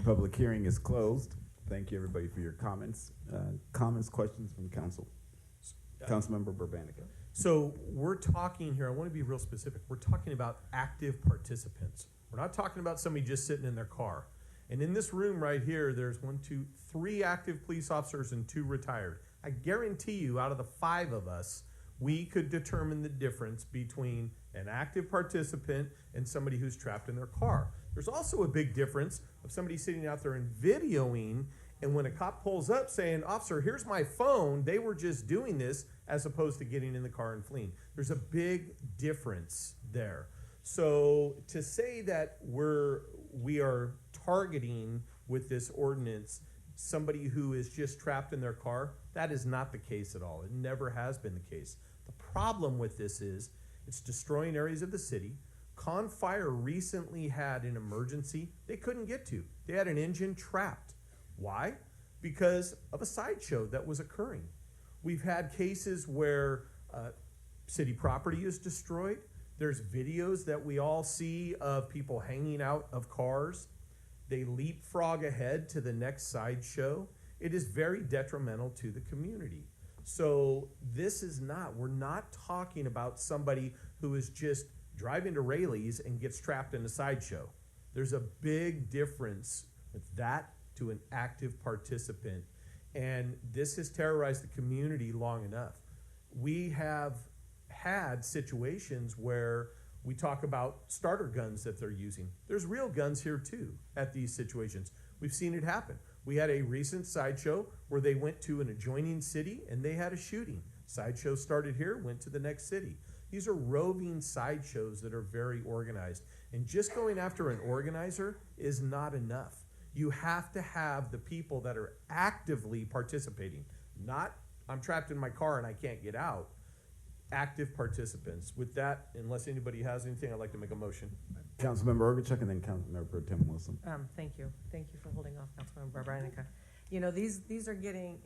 Public hearing is closed. Thank you, everybody, for your comments. Comments, questions from council? Councilmember Barbanica. So we're talking here, I want to be real specific. We're talking about active participants. We're not talking about somebody just sitting in their car. And in this room right here, there's 3 active police officers and 2 retired. I guarantee you, out of the 5 of us, we could determine the difference between an active participant and somebody who's trapped in their car. There's also a big difference of somebody sitting out there and videoing, and when a cop pulls up saying, "Officer, here's my phone," they were just doing this as opposed to getting in the car and fleeing. There's a big difference there. So to say that we are targeting with this ordinance somebody who is just trapped in their car, that is not the case at all. It never has been the case. The problem with this is it's destroying areas of the city. Con Fire recently had an emergency they couldn't get to. They had an engine trapped. Why? Because of a sideshow that was occurring. We've had cases where city property is destroyed. There's videos that we all see of people hanging out of cars. They leapfrog ahead to the next sideshow. It is very detrimental to the community. So we're not talking about somebody who is just driving to Rayleigh's and gets trapped in a sideshow. There's a big difference with that to an active participant. And this has terrorized the community long enough. We have had situations where we talk about starter guns that they're using. There's real guns here too at these situations. We've seen it happen. We had a recent sideshow where they went to an adjoining city and they had a shooting. Sideshow started here, went to the next city. These are roving sideshows that are very organized. And just going after an organizer is not enough. You have to have the people that are actively participating, not I'm trapped in my car and I can't get out. Active participants. With that, unless anybody has anything, I'd like to make a motion. Councilmember Orgichuk and then Councilmember Pro Tem Wilson. Thank you. Thank you for holding off, Councilmember Barbanica. You know, these are getting,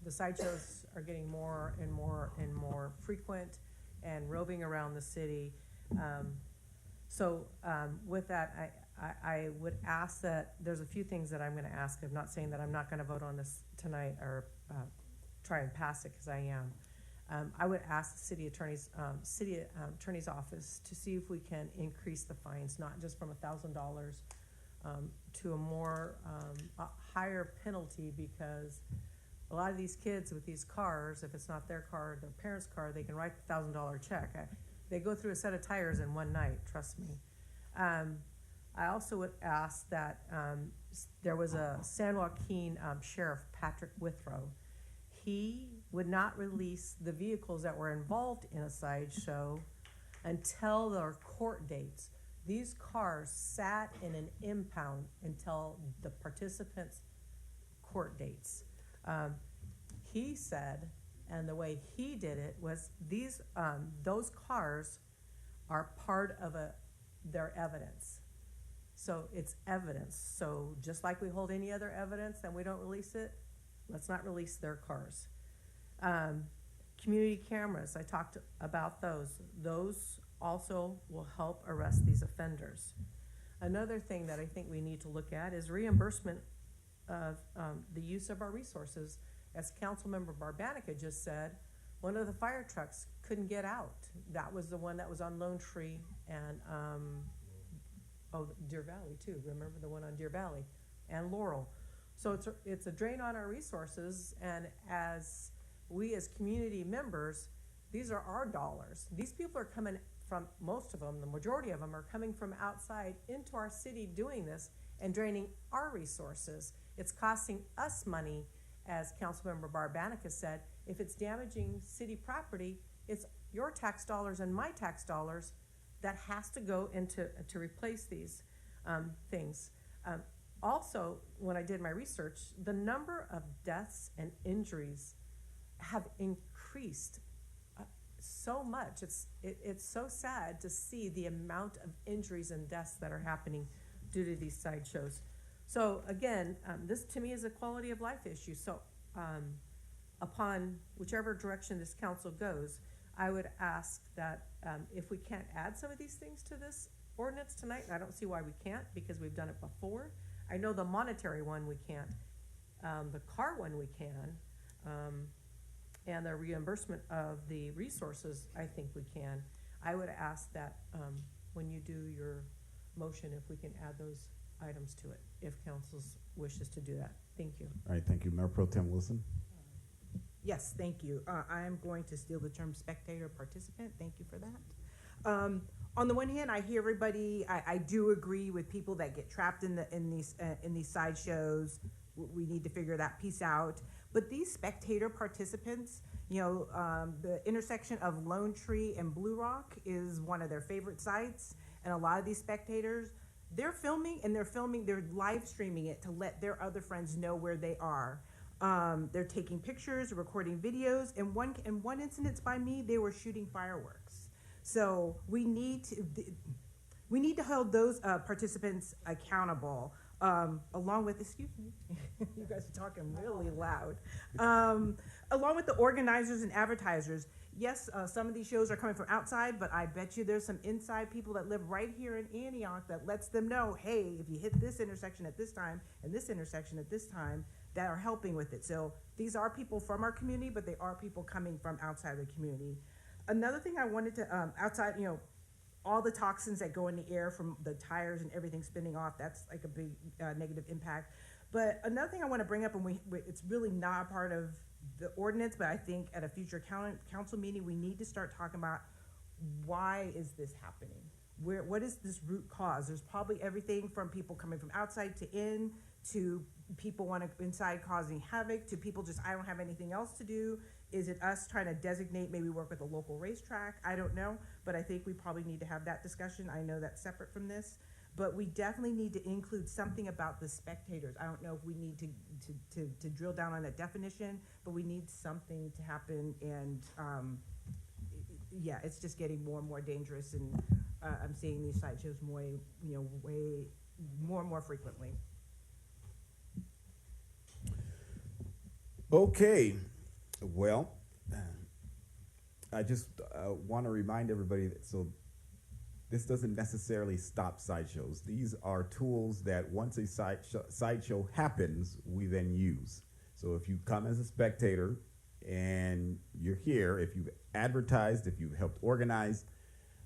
the sideshows are getting more and more and more frequent and roving around the city. With that, I would ask that, there's a few things that I'm going to ask. I'm not saying that I'm not going to vote on this tonight or try and pass it, because I am. I would ask the city attorney's office to see if we can increase the fines, not just from $1,000 to a more higher penalty, because a lot of these kids with these cars, if it's not their car, their parents' car, they can write the $1,000 check. They go through a set of tires in one night, trust me. I also would ask that there was a San Joaquin Sheriff, Patrick Withrow. He would not release the vehicles that were involved in a sideshow until their court dates. These cars sat in an impound until the participants' court dates. He said, and the way he did it was those cars are part of their evidence. So it's evidence. So just like we hold any other evidence and we don't release it, let's not release their cars. Community cameras, I talked about those. Those also will help arrest these offenders. Another thing that I think we need to look at is reimbursement of the use of our resources. As Councilmember Barbanica just said, one of the fire trucks couldn't get out. That was the one that was on Lone Tree and Deer Valley too. Remember the one on Deer Valley and Laurel. So it's a drain on our resources, and as we as community members, these are our dollars. These people are coming from, most of them, the majority of them are coming from outside into our city doing this and draining our resources. It's costing us money, as Councilmember Barbanica said. If it's damaging city property, it's your tax dollars and my tax dollars that has to go into to replace these things. Also, when I did my research, the number of deaths and injuries have increased so much. It's so sad to see the amount of injuries and deaths that are happening due to these sideshows. So again, this to me is a quality of life issue. So upon whichever direction this council goes, I would ask that if we can't add some of these things to this ordinance tonight, and I don't see why we can't because we've done it before, I know the monetary one we can't, the car one we can, and the reimbursement of the resources, I think we can. I would ask that, when you do your motion, if we can add those items to it, if council's wishes to do that. Thank you. All right, thank you. Mayor Pro Tem Wilson? Yes, thank you. I am going to steal the term spectator participant. Thank you for that. On the one hand, I hear everybody. I do agree with people that get trapped in these sideshows. We need to figure that piece out. But these spectator participants, the intersection of Lone Tree and Blue Rock is one of their favorite sites, and a lot of these spectators, they're they're live streaming it to let their other friends know where they are. They're taking pictures, recording videos. In one incident by me, they were shooting fireworks. So we need to hold those participants accountable, along with, excuse me, you guys are talking really loud, along with the organizers and advertisers. Yes, some of these shows are coming from outside, but I bet you there's some inside people that live right here in Antioch that lets them know, hey, if you hit this intersection at this time and this intersection at this time, that are helping with it. So these are people from our community, but they are people coming from outside the community. Another thing I wanted to, outside, all the toxins that go in the air from the tires and everything spinning off, that's like a big negative impact. But another thing I want to bring up, and it's really not a part of the ordinance, but I think at a future council meeting, we need to start talking about why is this happening? What is this root cause? There's probably everything from people coming from outside to in, to people inside causing havoc, to people just, I don't have anything else to do. Is it us trying to designate, maybe work with a local racetrack? I don't know, but I think we probably need to have that discussion. I know that's separate from this, but we definitely need to include something about the spectators. I don't know if we need to drill down on a definition, but we need something to happen. And yeah, it's just getting more and more dangerous, and I'm seeing these sideshows way more and more frequently. Okay, well, I just want to remind everybody that this doesn't necessarily stop sideshows. These are tools that once a sideshow happens, we then use. So if you come as a spectator and you're here, if you've advertised, if you've helped organize,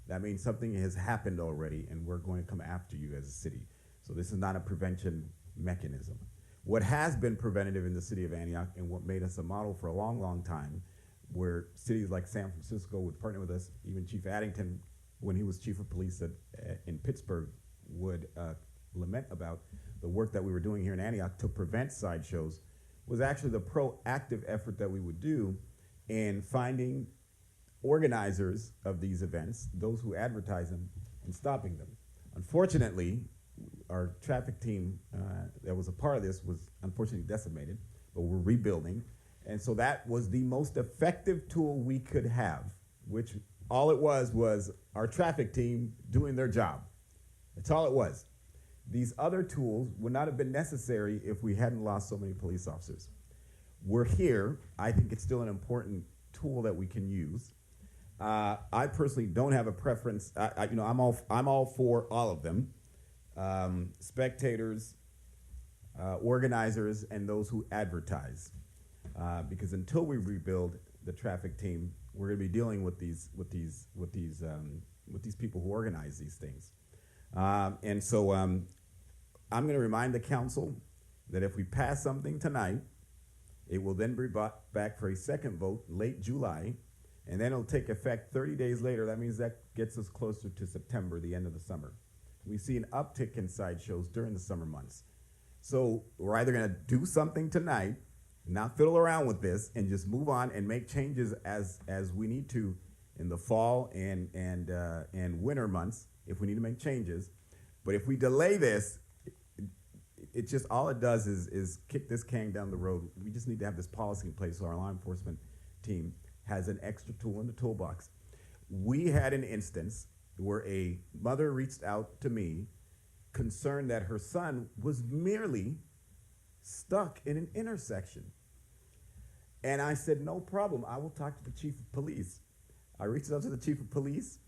that means something has happened already, and we're going to come after you as a city. So this is not a prevention mechanism. What has been preventative in the city of Antioch, and what made us a model for a long, long time, where cities like San Francisco would partner with us, even Chief Addington, when he was chief of police in Pittsburgh, would lament about the work that we were doing here in Antioch to prevent sideshows, was actually the proactive effort that we would do in finding organizers of these events, those who advertise them, and stopping them. Unfortunately, our traffic team that was a part of this was unfortunately decimated, but we're rebuilding. And so that was the most effective tool we could have, which all it was our traffic team doing their job. That's all it was. These other tools would not have been necessary if we hadn't lost so many police officers. We're here. I think it's still an important tool that we can use. I personally don't have a preference. I'm all for all of them. Spectators, organizers, and those who advertise, because until we rebuild the traffic team, we're going to be dealing with these people who organize these things. And so I'm going to remind the council that if we pass something tonight, it will then be brought back for a second vote late July, and then it'll take effect 30 days later. That means that gets us closer to September, the end of the summer. We see an uptick in sideshows during the summer months. So we're either going to do something tonight, not fiddle around with this, and just move on and make changes as we need to in the fall and winter months if we need to make changes. But if we delay this, it just, all it does is kick this can down the road. We just need to have this policy in place so our law enforcement team has an extra tool in the toolbox. We had an instance where a mother reached out to me concerned that her son was merely stuck in an intersection. And I said, no problem, I will talk to the chief of police. I reached out to the chief of police,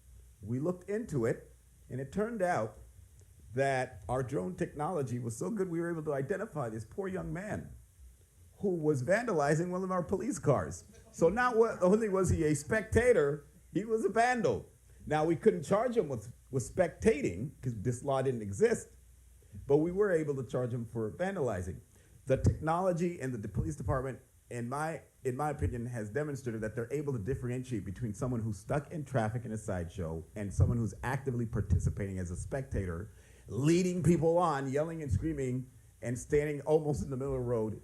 we looked into it, and it turned out that our drone technology was so good we were able to identify this poor young man who was vandalizing one of our police cars. So not only was he a spectator, he was a vandal. Now, we couldn't charge him with spectating because this law didn't exist, but we were able to charge him for vandalizing. The technology and the police department, in my opinion, has demonstrated that they're able to differentiate between someone who's stuck in traffic in a sideshow and someone who's actively participating as a spectator, leading people on, yelling and screaming, and standing almost in the middle of the road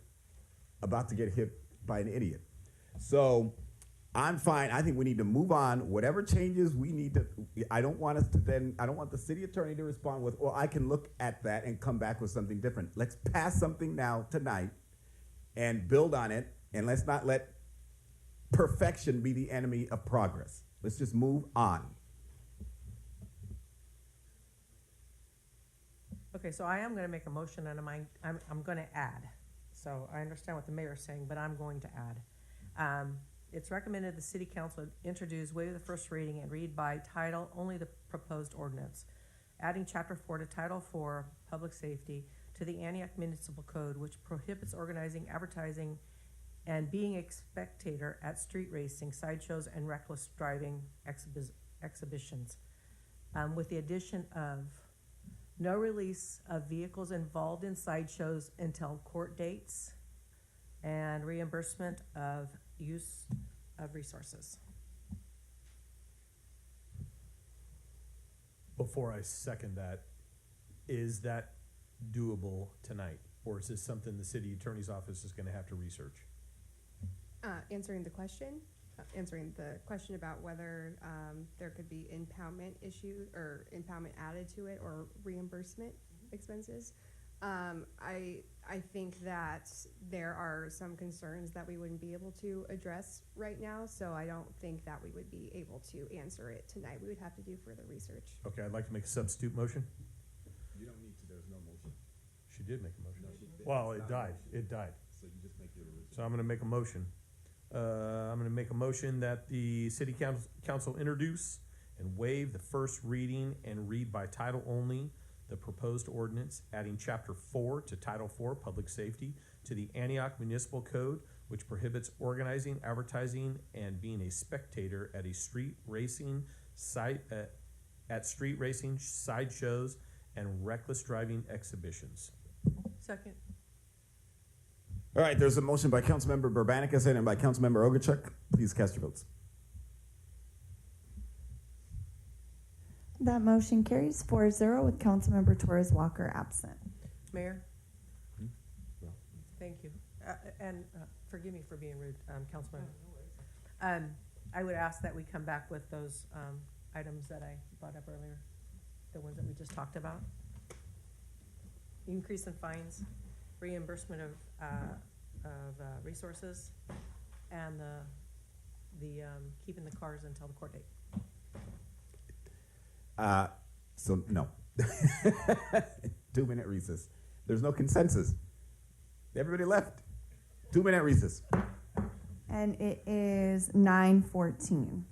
about to get hit by an idiot. So I'm fine. I think we need to move on. Whatever changes we need to, I don't want the city attorney to respond with, well, I can look at that and come back with something different. Let's pass something now tonight and build on it, and let's not let perfection be the enemy of progress. Let's just move on. Okay, so I am gonna make a motion, and I'm gonna add. So I understand what the mayor's saying, but I'm going to add. It's recommended the city council introduce, waive the first reading, and read by title only the proposed ordinance, adding chapter 4 to title 4, public safety, to the Antioch Municipal Code, which prohibits organizing, advertising, and being a spectator at street racing, sideshows, and reckless driving exhibitions, with the addition of no release of vehicles involved in sideshows until court dates, and reimbursement of use of resources. Before I second that, is that doable tonight? Or is this something the city attorney's office is gonna have to research? Answering the question about whether there could be impoundment issue or impoundment added to it or reimbursement expenses. I think that there are some concerns that we wouldn't be able to address right now, so I don't think that we would be able to answer it tonight. We would have to do further research. Okay, I'd like to make a substitute motion. You don't need to, there's no motion. She did make a motion. No, she did. Well, It's it not a died. motion. It died. So you just make your original. So I'm gonna make a motion. I'm gonna make a motion that the city council introduce and waive the first reading and read by title only the proposed ordinance, adding chapter 4 to title 4, public safety, to the Antioch Municipal Code, which prohibits organizing, advertising, and being a spectator at a street racing sideshows, and reckless driving exhibitions. Second. All right, there's a motion by Councilmember Burbanica, seconded by Councilmember Ogachuk. Please cast your votes. That motion carries 4-0 with Councilmember Torres Walker absent. Mayor? Yeah. Thank you. And forgive me for being rude, Councilman. I would ask that we come back with those items that I brought up earlier, the ones that we just talked about. Increase in fines, reimbursement of resources, and the keeping the cars until the court date. So no. 2-minute recess. There's no consensus. Everybody left. 2-minute recess. And it is 9:14.